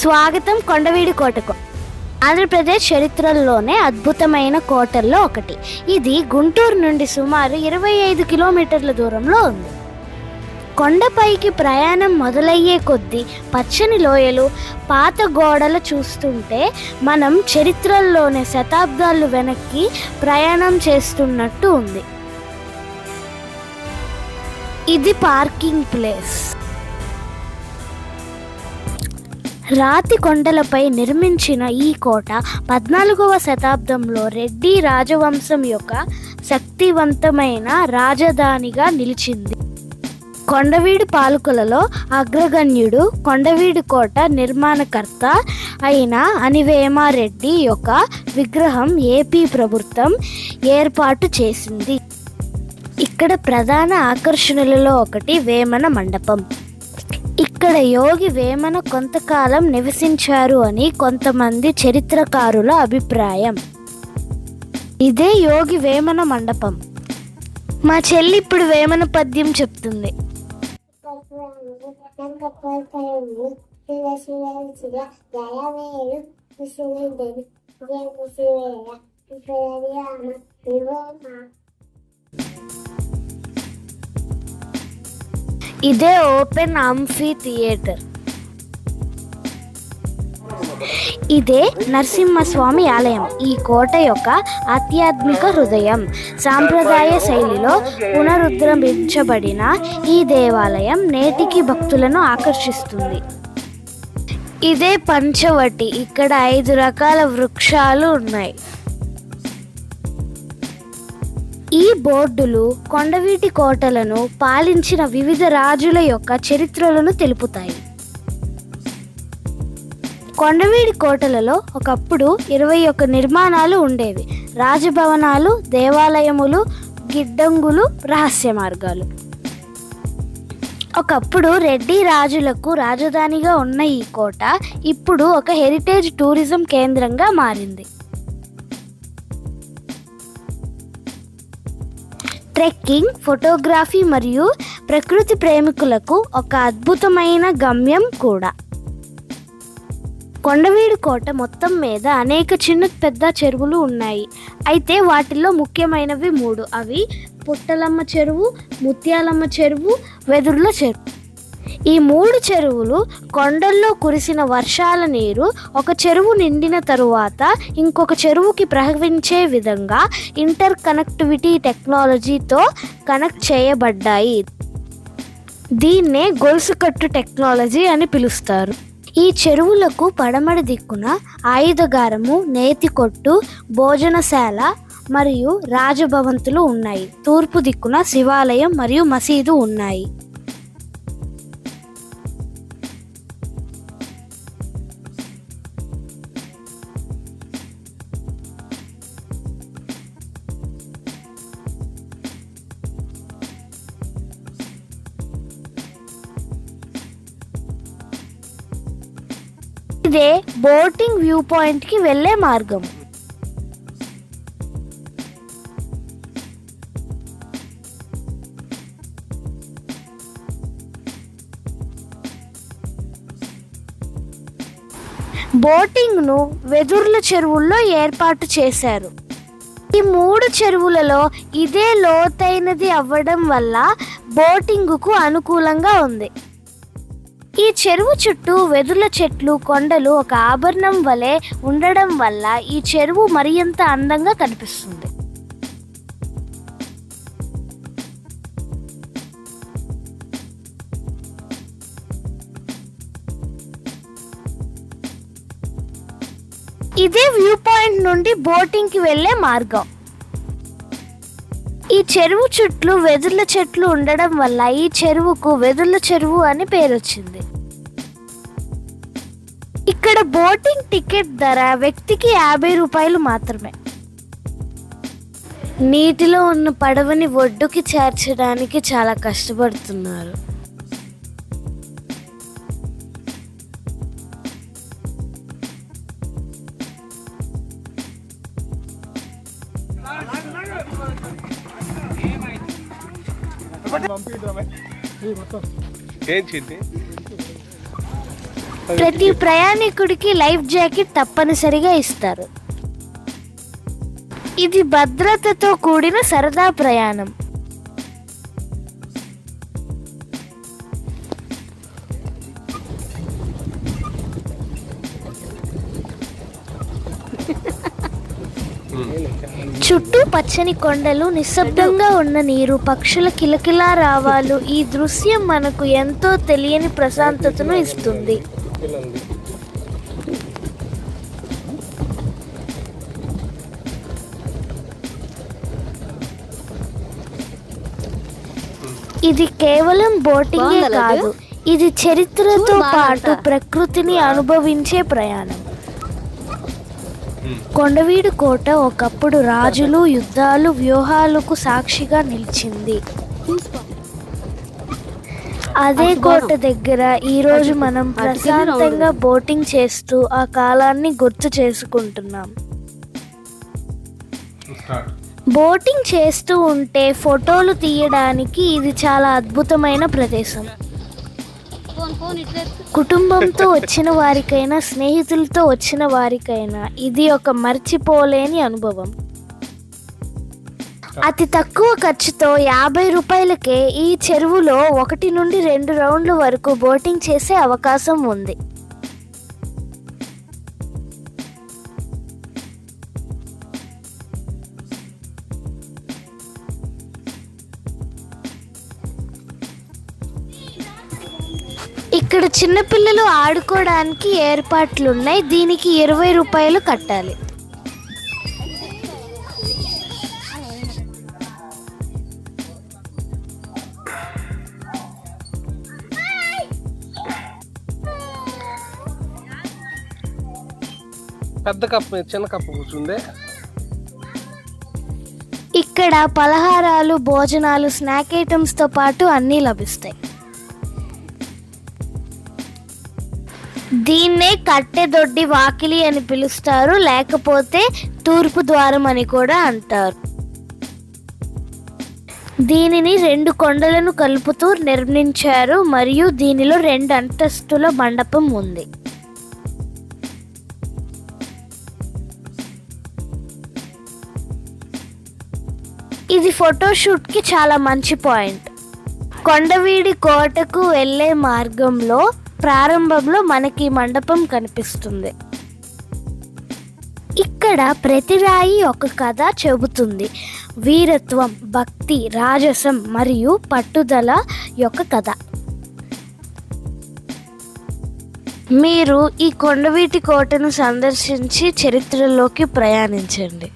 స్వాగతం కొండవీడి కోటకు. ఆంధ్రప్రదేశ్ చరిత్రలోనే అద్భుతమైన కోటల్లో ఒకటి. ఇది గుంటూరు నుండి సుమారు 25 కిలోమీటర్ల దూరంలో ఉంది. కొండపైకి ప్రయాణం మొదలయ్యే కొద్దీ పచ్చని లోయలు, పాత గోడలు చూస్తుంటే మనం చరిత్రలోనే శతాబ్దాలు వెనక్కి ప్రయాణం చేస్తున్నట్టు ఉంది. ఇది పార్కింగ్ ప్లేస్. రాతి కొండలపై నిర్మించిన ఈ కోట 14వ శతాబ్దంలో రెడ్డి రాజవంశం యొక్క శక్తివంతమైన రాజధానిగా నిలిచింది. కొండవీడు పాలకులలో అగ్రగణ్యుడు కొండవీడు కోట నిర్మాణకర్త అయిన అనివేమారెడ్డి యొక్క విగ్రహం ఏపీ ప్రభుత్వం ఏర్పాటు చేసింది. ఇక్కడ ప్రధాన ఆకర్షణలలో ఒకటి వేమన మండపం. ఇక్కడ యోగి వేమన కొంతకాలం నివసించారు అని కొంతమంది చరిత్రకారుల అభిప్రాయం. ఇదే యోగి వేమన మండపం. మా చెల్లి ఇప్పుడు వేమన పద్యం చెప్తుంది. ఇదే ఓపెన్ అంఫీ థియేటర్. ఇదే నరసింహస్వామి ఆలయం. ఈ కోట యొక్క ఆధ్యాత్మిక హృదయం. సాంప్రదాయ శైలిలో పునరుద్ధరించబడిన ఈ దేవాలయం నేటికి భక్తులను ఆకర్షిస్తుంది. ఇదే పంచవటి. ఇక్కడ 5 రకాల వృక్షాలు ఉన్నాయి. ఈ బోర్డులు కొండవీటి కోటలను పాలించిన వివిధ రాజుల యొక్క చరిత్రలను తెలుపుతాయి. కొండవీడి కోటలలో ఒకప్పుడు 21 నిర్మాణాలు ఉండేవి. రాజభవనాలు, దేవాలయములు, గిడ్డంగులు, రహస్య మార్గాలు. ఒకప్పుడు రెడ్డి రాజులకు రాజధానిగా ఉన్న ఈ కోట ఇప్పుడు ఒక హెరిటేజ్ టూరిజం కేంద్రంగా మారింది. ట్రెక్కింగ్, ఫోటోగ్రఫీ మరియు ప్రకృతి ప్రేమికులకు ఒక అద్భుతమైన గమ్యం కూడా. కొండవీడు కోట మొత్తం మీద అనేక చిన్న పెద్ద చెరువులు ఉన్నాయి. అయితే వాటిల్లో ముఖ్యమైనవి 3. అవి పుట్టలమ్మ చెరువు, ముత్యాలమ్మ చెరువు, వెదుర్ల చెరువు. ఈ 3 చెరువులు కొండల్లో కురిసిన వర్షాల నీరు ఒక చెరువు నిండిన తరువాత ఇంకొక చెరువుకి ప్రవహించే విధంగా ఇంటర్ కనెక్టివిటీ టెక్నాలజీతో కనెక్ట్ చేయబడ్డాయి. దీన్నే గొలుసుకట్టు టెక్నాలజీ అని పిలుస్తారు. ఈ చెరువులకు పడమటి దిక్కున ఆయుధగారము, నేతికొట్టు, భోజనశాల మరియు రాజభవంతులు ఉన్నాయి. తూర్పు దిక్కున శివాలయం మరియు మసీదు ఉన్నాయి. ఇదే బోటింగ్ వ్యూ పాయింట్ కి వెళ్లే మార్గం. బోటింగ్ ను వెదుర్ల చెరువుల్లో ఏర్పాటు చేశారు. ఈ 3 చెరువులలో ఇదే లోతైనది అవ్వడం వల్ల బోటింగ్ కు అనుకూలంగా ఉంది. ఈ చెరువు చుట్టూ వెదుర్ల చెట్లు, కొండలు ఒక ఆభరణం వలె ఉండడం వల్ల ఈ చెరువు మరింత అందంగా కనిపిస్తుంది. ఇదే వ్యూ పాయింట్ నుండి బోటింగ్ కి వెళ్లే మార్గం. ఈ చెరువు చుట్టూ వెదుర్ల చెట్లు ఉండడం వల్ల ఈ చెరువుకు వెదుర్ల చెరువు అని పేరు వచ్చింది. ఇక్కడ బోటింగ్ టికెట్ ధర వ్యక్తికి 50 రూపాయలు మాత్రమే. నీటిలో ఉన్న పడవని ఒడ్డుకి చేర్చడానికి చాలా కష్టపడుతున్నారు. ఏం చిట్టి ప్రతి ప్రయాణికుడికి లైఫ్ జాకెట్ తప్పనిసరిగా ఇస్తారు. ఇది భద్రతతో కూడిన సరదా ప్రయాణం. చుట్టూ పచ్చని కొండలు, నిశ్శబ్దంగా ఉన్న నీరు, పక్షుల కిలకిలా రావాలు, ఈ దృశ్యం మనకు ఎంతో తెలియని ప్రశాంతతను ఇస్తుంది. ఇది కేవలం బోటింగే కాదు, ఇది చరిత్రతో పాటు ప్రకృతిని అనుభవించే ప్రయాణం. కొండవీడు కోట ఒకప్పుడు రాజులు, యుద్ధాలు, వ్యూహాలకు సాక్షిగా నిలిచింది. అదే కోట దగ్గర ఈరోజు మనం ప్రశాంతంగా బోటింగ్ చేస్తూ ఆ కాలాన్ని గుర్తు చేసుకుంటున్నాం. బోటింగ్ చేస్తూ ఉంటే ఫోటోలు తీయడానికి ఇది చాలా అద్భుతమైన ప్రదేశం. కుటుంబంతో వచ్చిన వారికైనా, స్నేహితులతో వచ్చిన వారికైనా ఇది ఒక మర్చిపోలేని అనుభవం. అతి తక్కువ ఖర్చుతో 50 రూపాయలకే ఈ చెరువులో 1 నుండి 2 రౌండ్ల వరకు బోటింగ్ చేసే అవకాశం ఉంది. ఇక్కడ చిన్నపిల్లలు ఆడుకోవడానికి ఏర్పాట్లున్నాయి. దీనికి 20 రూపాయలు కట్టాలి. పెద్ద కప్పు, చిన్న కప్పు కూర్చుంది. ఇక్కడ పలహారాలు, భోజనాలు, స్నాక్ ఐటమ్స్తో పాటు అన్నీ లభిస్తాయి. దీన్నే కట్టెదొడ్డి వాకిలి అని పిలుస్తారు, లేకపోతే తూర్పు ద్వారం అని కూడా అంటారు. దీనిని 2 కొండలను కలుపుతూ నిర్మించారు మరియు దీనిలో 2 అంతస్తుల మండపం ఉంది. ఇది ఫోటోషూట్కి చాలా మంచి పాయింట్. కొండవీడి కోటకు వెళ్ళే మార్గంలో ప్రారంభంలో మనకి మండపం కనిపిస్తుంది. ఇక్కడ ప్రతి రాయి ఒక కథ చెబుతుంది. వీరత్వం, భక్తి, రాజసం మరియు పట్టుదల యొక్క కథ. మీరు ఈ కొండవీటి కోటను సందర్శించి చరిత్రలోకి ప్రయాణించండి.